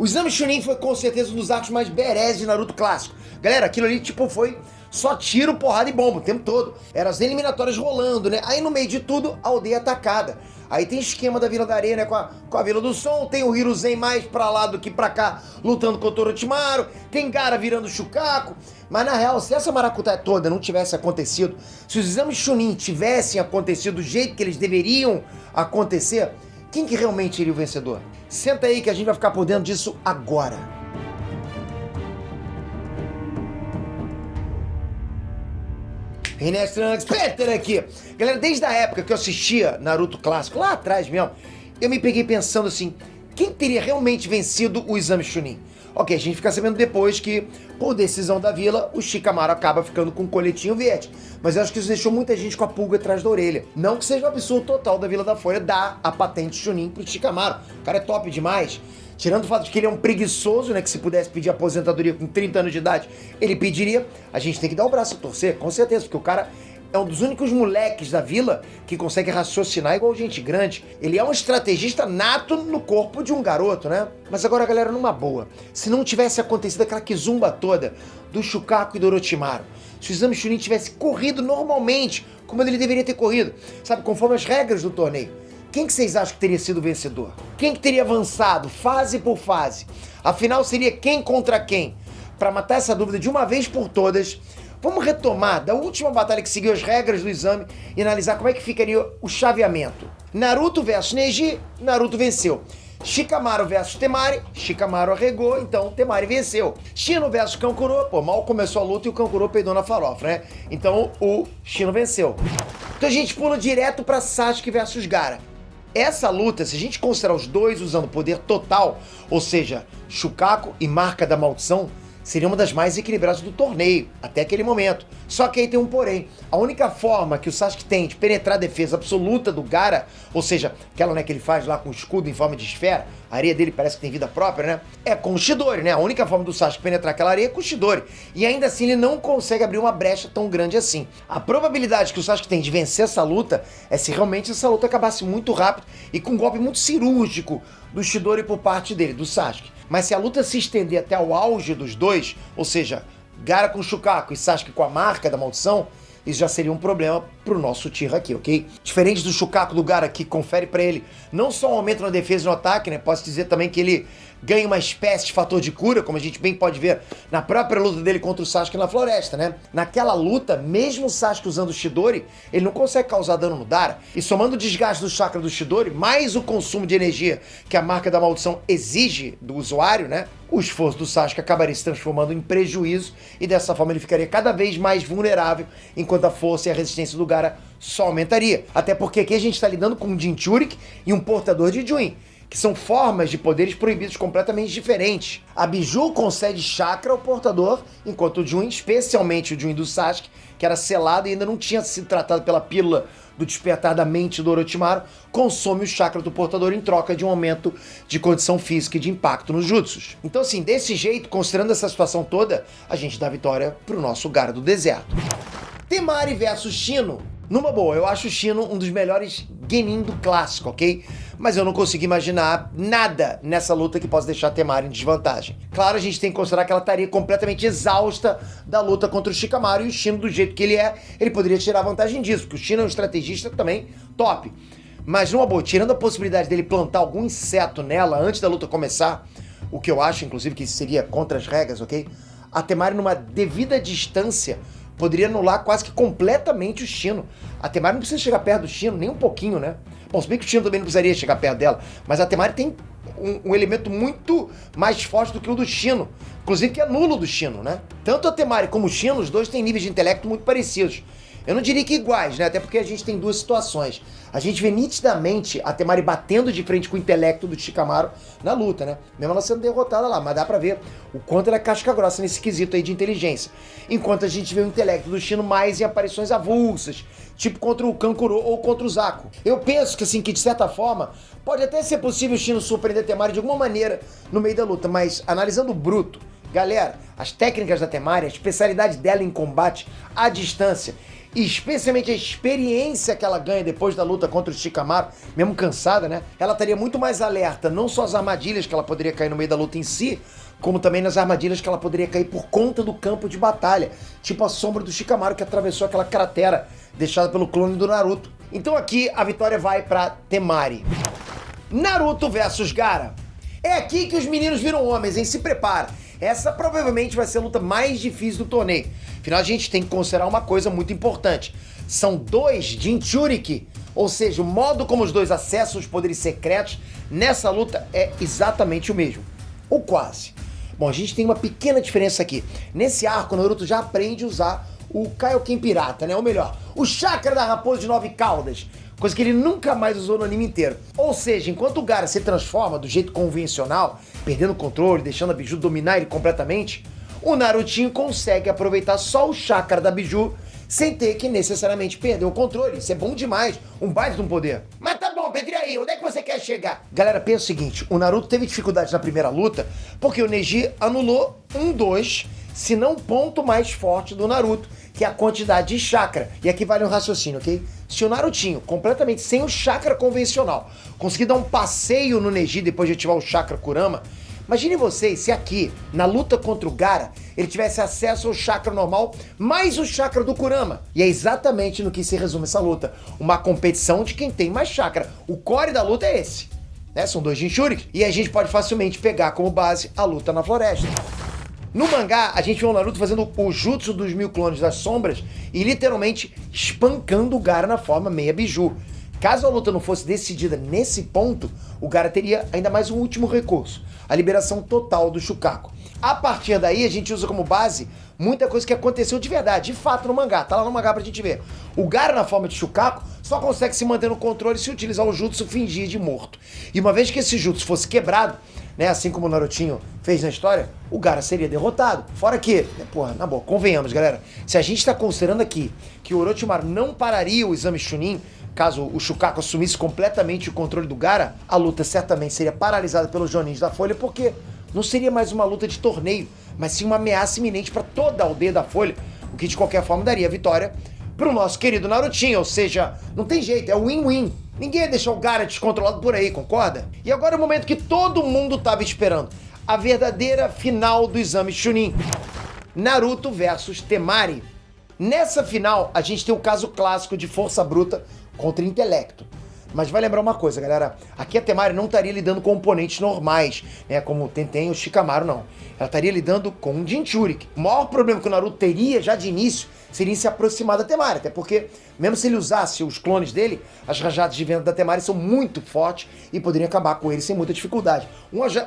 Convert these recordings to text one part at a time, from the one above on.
O Exame Chunin foi com certeza um dos arcos mais berés de Naruto clássico. Galera, aquilo ali tipo foi só tiro, porrada e bomba o tempo todo. Eram as eliminatórias rolando, né? Aí no meio de tudo, a aldeia atacada. Aí tem esquema da Vila da Areia, né? Com a Vila do Som, tem o Hiruzen mais pra lá do que pra cá, lutando contra o Orochimaru, tem Gaara virando Shukaku. Mas na real, se essa maracutaia toda não tivesse acontecido, se os exames Chunin tivessem acontecido do jeito que eles deveriam acontecer, quem que realmente seria o vencedor? Senta aí que a gente vai ficar por dentro disso agora. René Trunks, Peter aqui. Galera, desde a época que eu assistia Naruto clássico, lá atrás mesmo, eu me peguei pensando assim, quem teria realmente vencido o Exame Chunin? Ok, a gente fica sabendo depois que, por decisão da vila, o Shikamaru acaba ficando com um coletinho verde. Mas eu acho que isso deixou muita gente com a pulga atrás da orelha. Não que seja um absurdo total da Vila da Folha dar a patente Chunin pro Shikamaru. O cara é top demais. Tirando o fato de que ele é um preguiçoso, né? Que se pudesse pedir aposentadoria com 30 anos de idade, ele pediria. A gente tem que dar o braço a torcer, com certeza, porque o cara é um dos únicos moleques da vila que consegue raciocinar igual gente grande. Ele é um estrategista nato no corpo de um garoto, né? Mas agora, galera, numa boa, se não tivesse acontecido aquela quizumba toda do Shukaku e do Orochimaru, se o Exame Chunin tivesse corrido normalmente, como ele deveria ter corrido, sabe, conforme as regras do torneio, quem que vocês acham que teria sido o vencedor? Quem que teria avançado, fase por fase? Afinal, seria quem contra quem? Para matar essa dúvida de uma vez por todas, vamos retomar da última batalha que seguiu as regras do exame e analisar como é que ficaria o chaveamento. Naruto versus Neji, Naruto venceu. Shikamaru versus Temari, Shikamaru arregou, então Temari venceu. Shino versus Kankuro, pô, mal começou a luta e o Kankuro peidou na farofa, né? Então o Shino venceu. Então a gente pula direto pra Sasuke versus Gaara. Essa luta, se a gente considerar os dois usando poder total, ou seja, Shukaku e Marca da Maldição, seria uma das mais equilibradas do torneio, até aquele momento. Só que aí tem um porém. A única forma que o Sasuke tem de penetrar a defesa absoluta do Gaara, ou seja, aquela, né, que ele faz lá com o escudo em forma de esfera, a areia dele parece que tem vida própria, né? É com o Chidori, né? A única forma do Sasuke penetrar aquela areia é com o Chidori. E ainda assim ele não consegue abrir uma brecha tão grande assim. A probabilidade que o Sasuke tem de vencer essa luta é se realmente essa luta acabasse muito rápido e com um golpe muito cirúrgico do Chidori por parte dele, do Sasuke. Mas se a luta se estender até o auge dos dois, ou seja, Gaara com Shukaku e Sasuke com a Marca da Maldição, isso já seria um problema pro nosso Tira aqui, ok? Diferente do Shukaku do Gaara, que confere pra ele não só um aumento na defesa e no ataque, né? Posso dizer também que ele ganha uma espécie de fator de cura, como a gente bem pode ver na própria luta dele contra o Sasuke na floresta, né? Naquela luta, mesmo o Sasuke usando o Chidori, ele não consegue causar dano no Dara. E somando o desgaste do chakra do Chidori, mais o consumo de energia que a Marca da Maldição exige do usuário, né? O esforço do Sasuke acabaria se transformando em prejuízo e dessa forma ele ficaria cada vez mais vulnerável, enquanto a força e a resistência do Gaara só aumentaria. Até porque aqui a gente está lidando com um Jinchuriki e um portador de Juin, que são formas de poderes proibidos completamente diferentes. A Biju concede chakra ao portador, enquanto o Juin, especialmente o Juin do Sasuke, que era selado e ainda não tinha sido tratado pela pílula do despertar da mente do Orochimaru, consome o chakra do portador em troca de um aumento de condição física e de impacto nos jutsus. Então assim, desse jeito, considerando essa situação toda, a gente dá vitória pro nosso Gaara do deserto. Temari versus Shino. Numa boa, eu acho o Shino um dos melhores genin do clássico, ok? Mas eu não consigo imaginar nada nessa luta que possa deixar a Temari em desvantagem. Claro, a gente tem que considerar que ela estaria completamente exausta da luta contra o Shikamaru, e o Shino, do jeito que ele é, ele poderia tirar vantagem disso, porque o Shino é um estrategista também top. Mas numa boa, tirando a possibilidade dele plantar algum inseto nela antes da luta começar, o que eu acho, inclusive, que seria contra as regras, ok? A Temari, numa devida distância, poderia anular quase que completamente o Shino. A Temari não precisa chegar perto do Shino, nem um pouquinho, né? Bom, se bem que o Shino também não precisaria chegar perto dela, mas a Temari tem um elemento muito mais forte do que o do Shino, inclusive que é nulo do Shino, né? Tanto a Temari como o Shino, os dois têm níveis de intelecto muito parecidos. Eu não diria que iguais, né? Até porque a gente tem duas situações. A gente vê nitidamente a Temari batendo de frente com o intelecto do Shikamaru na luta, né? Mesmo ela sendo derrotada lá, mas dá pra ver o quanto ela é casca grossa nesse quesito aí de inteligência. Enquanto a gente vê o intelecto do Shino mais em aparições avulsas, tipo contra o Kankuro ou contra o Zaku. Eu penso que, assim, que de certa forma, pode até ser possível o Shino surpreender a Temari de alguma maneira no meio da luta, mas analisando o bruto, galera, as técnicas da Temari, a especialidade dela em combate à distância e especialmente a experiência que ela ganha depois da luta contra o Shikamaru, mesmo cansada, né? Ela estaria muito mais alerta, não só às armadilhas que ela poderia cair no meio da luta em si, como também nas armadilhas que ela poderia cair por conta do campo de batalha, tipo a sombra do Shikamaru que atravessou aquela cratera deixada pelo clone do Naruto. Então aqui a vitória vai pra Temari. Naruto versus Gaara. É aqui que os meninos viram homens, hein? Se prepara. Essa provavelmente vai ser a luta mais difícil do torneio. Afinal, a gente tem que considerar uma coisa muito importante. São 2 Jinchuriki, ou seja, o modo como os dois acessam os poderes secretos nessa luta é exatamente o mesmo. Ou quase. Bom, a gente tem uma pequena diferença aqui. Nesse arco, o Naruto já aprende a usar o Kaioken Pirata, né? Ou melhor, o Chakra da Raposa de 9 Caudas. Coisa que ele nunca mais usou no anime inteiro. Ou seja, enquanto o Gaara se transforma do jeito convencional, perdendo o controle, deixando a Biju dominar ele completamente, o Narutinho consegue aproveitar só o chakra da Biju sem ter que necessariamente perder o controle. Isso é bom demais, um baita de um poder. Mas tá bom, Pedro, e aí, onde é que você quer chegar? Galera, pensa o seguinte, o Naruto teve dificuldade na primeira luta porque o Neji anulou 2, se não o ponto mais forte do Naruto, que é a quantidade de chakra. E aqui vale um raciocínio, ok? Se o Narutinho, completamente sem o chakra convencional, conseguir dar um passeio no Neji depois de ativar o chakra Kurama, imagine vocês se aqui, na luta contra o Gaara, ele tivesse acesso ao chakra normal, mais o chakra do Kurama. E é exatamente no que se resume essa luta. Uma competição de quem tem mais chakra. O core da luta é esse. Né? São 2 Jinchuriki. E a gente pode facilmente pegar como base a luta na floresta. No mangá, a gente vê o Naruto fazendo o jutsu dos 1000 clones das sombras e literalmente espancando o Gaara na forma meia Biju. Caso a luta não fosse decidida nesse ponto, o Gaara teria ainda mais um último recurso, a liberação total do Shukaku. A partir daí, a gente usa como base muita coisa que aconteceu de verdade, de fato no mangá, tá lá no mangá pra gente ver. O Gaara na forma de Shukaku só consegue se manter no controle se utilizar o jutsu fingir de morto. E uma vez que esse jutsu fosse quebrado, né, assim como o Narutinho fez na história, o Gaara seria derrotado. Fora que, porra, na boa, convenhamos, galera, se a gente tá considerando aqui que o Orochimaru não pararia o exame Chunin, caso o Shukaku assumisse completamente o controle do Gaara, a luta certamente seria paralisada pelos Jonins da Folha, porque não seria mais uma luta de torneio, mas sim uma ameaça iminente para toda a aldeia da Folha, o que de qualquer forma daria a vitória pro nosso querido Narutinho, ou seja, não tem jeito, é win-win. Ninguém ia deixar o Gaara descontrolado por aí, concorda? E agora é o momento que todo mundo tava esperando, a verdadeira final do exame Chunin. Naruto versus Temari. Nessa final, a gente tem o caso clássico de força bruta contra intelecto. Mas vai lembrar uma coisa, galera. Aqui a Temari não estaria lidando com oponentes normais, né? Como o Tenten ou o Shikamaru, não. Ela estaria lidando com um Jinchuriki. O maior problema que o Naruto teria já de início seria em se aproximar da Temari. Até porque, mesmo se ele usasse os clones dele, as rajadas de vento da Temari são muito fortes e poderiam acabar com ele sem muita dificuldade.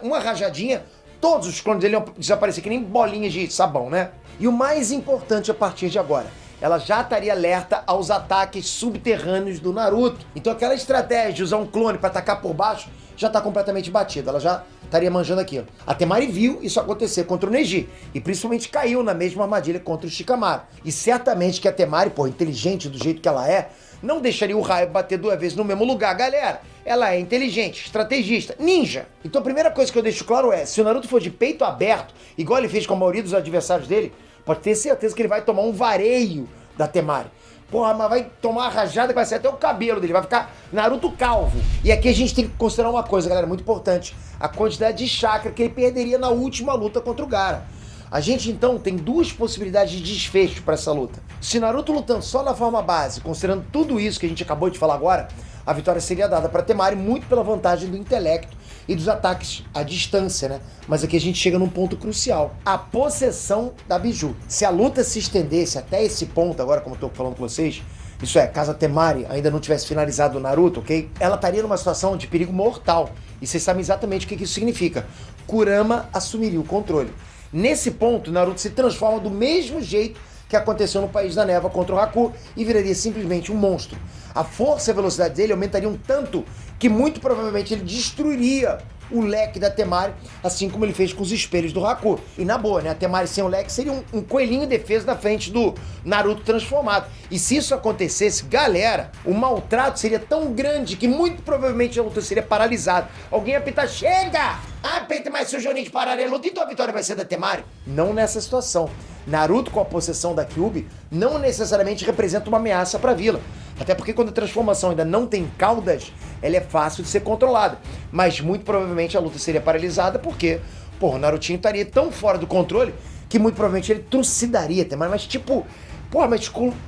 Uma rajadinha, todos os clones dele iam desaparecer que nem bolinhas de sabão, né? E o mais importante a partir de agora, ela já estaria alerta aos ataques subterrâneos do Naruto. Então aquela estratégia de usar um clone para atacar por baixo já está completamente batida, ela já estaria manjando aquilo. A Temari viu isso acontecer contra o Neji, e principalmente caiu na mesma armadilha contra o Shikamaru. E certamente que a Temari, pô, inteligente do jeito que ela é, não deixaria o raio bater 2 vezes no mesmo lugar, galera. Ela é inteligente, estrategista, ninja. Então a primeira coisa que eu deixo claro é, se o Naruto for de peito aberto, igual ele fez com a maioria dos adversários dele, pode ter certeza que ele vai tomar um vareio da Temari. Porra, mas vai tomar uma rajada que vai ser até o cabelo dele, vai ficar Naruto calvo. E aqui a gente tem que considerar uma coisa, galera, muito importante. A quantidade de chakra que ele perderia na última luta contra o Gaara. A gente, então, tem 2 possibilidades de desfecho para essa luta. Se Naruto lutando só na forma base, considerando tudo isso que a gente acabou de falar agora, a vitória seria dada para Temari muito pela vantagem do intelecto e dos ataques à distância, né? Mas aqui a gente chega num ponto crucial. A possessão da Biju. Se a luta se estendesse até esse ponto, agora como eu tô falando com vocês, isso é, caso a Temari ainda não tivesse finalizado o Naruto, ok? Ela estaria numa situação de perigo mortal. E vocês sabem exatamente o que isso significa. Kurama assumiria o controle. Nesse ponto, Naruto se transforma do mesmo jeito que aconteceu no País da Névoa contra o Haku e viraria simplesmente um monstro. A força e a velocidade dele aumentariam tanto que muito provavelmente ele destruiria o leque da Temari, assim como ele fez com os espelhos do Haku. E na boa, né? A Temari sem o leque seria um coelhinho defeso na frente do Naruto transformado. E se isso acontecesse, galera, o maltrato seria tão grande que muito provavelmente a luta seria paralisada. Alguém ia apitar, chega! Apita mais seu Jonin de parar a luta, então a vitória vai ser da Temari. Não nessa situação. Naruto, com a possessão da Kyuubi, não necessariamente representa uma ameaça para a vila. Até porque quando a transformação ainda não tem caudas, ela é fácil de ser controlada. Mas muito provavelmente a luta seria paralisada porque, o Narutinho estaria tão fora do controle que muito provavelmente ele trucidaria a Temari, mas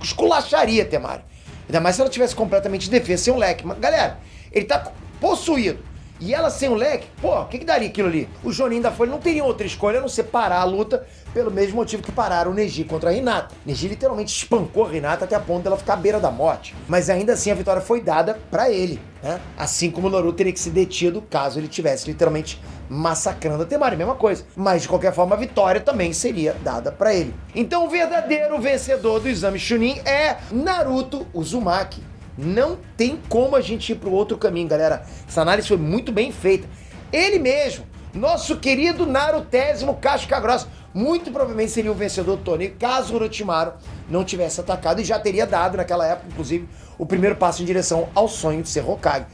esculacharia a Temari. Ainda mais se ela tivesse completamente defesa, sem um leque. Mas, galera, ele tá possuído. E ela sem o leque, o que daria aquilo ali? O Jonin da Folha não teria outra escolha a não ser parar a luta pelo mesmo motivo que pararam o Neji contra a Hinata. Neji literalmente espancou a Hinata até a ponto dela ficar à beira da morte. Mas ainda assim a vitória foi dada pra ele, né? Assim como o Naruto teria que ser detido caso ele tivesse literalmente massacrando a Temari, mesma coisa. Mas de qualquer forma a vitória também seria dada pra ele. Então o verdadeiro vencedor do Exame Chunin é Naruto Uzumaki. Não tem como a gente ir pro outro caminho, galera. Essa análise foi muito bem feita. Ele mesmo, nosso querido Narutésimo Casca Grossa, muito provavelmente seria o vencedor do torneio caso o Orochimaru não tivesse atacado e já teria dado naquela época, inclusive, o primeiro passo em direção ao sonho de ser Hokage.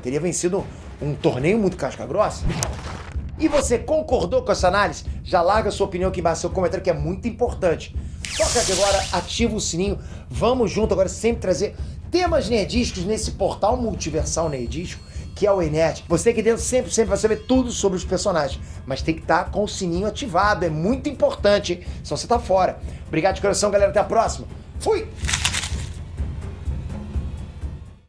Teria vencido um torneio muito casca grossa. E você concordou com essa análise? Já larga a sua opinião aqui embaixo, seu comentário, que é muito importante. Toca aqui agora, ativa o sininho. Vamos junto agora sempre trazer temas nerdísticos nesse portal multiversal nerdístico, que é o Enerd. Você aqui dentro sempre vai saber tudo sobre os personagens, mas tem que estar com o sininho ativado, é muito importante, hein? Senão você tá fora. Obrigado de coração, galera, até a próxima. Fui!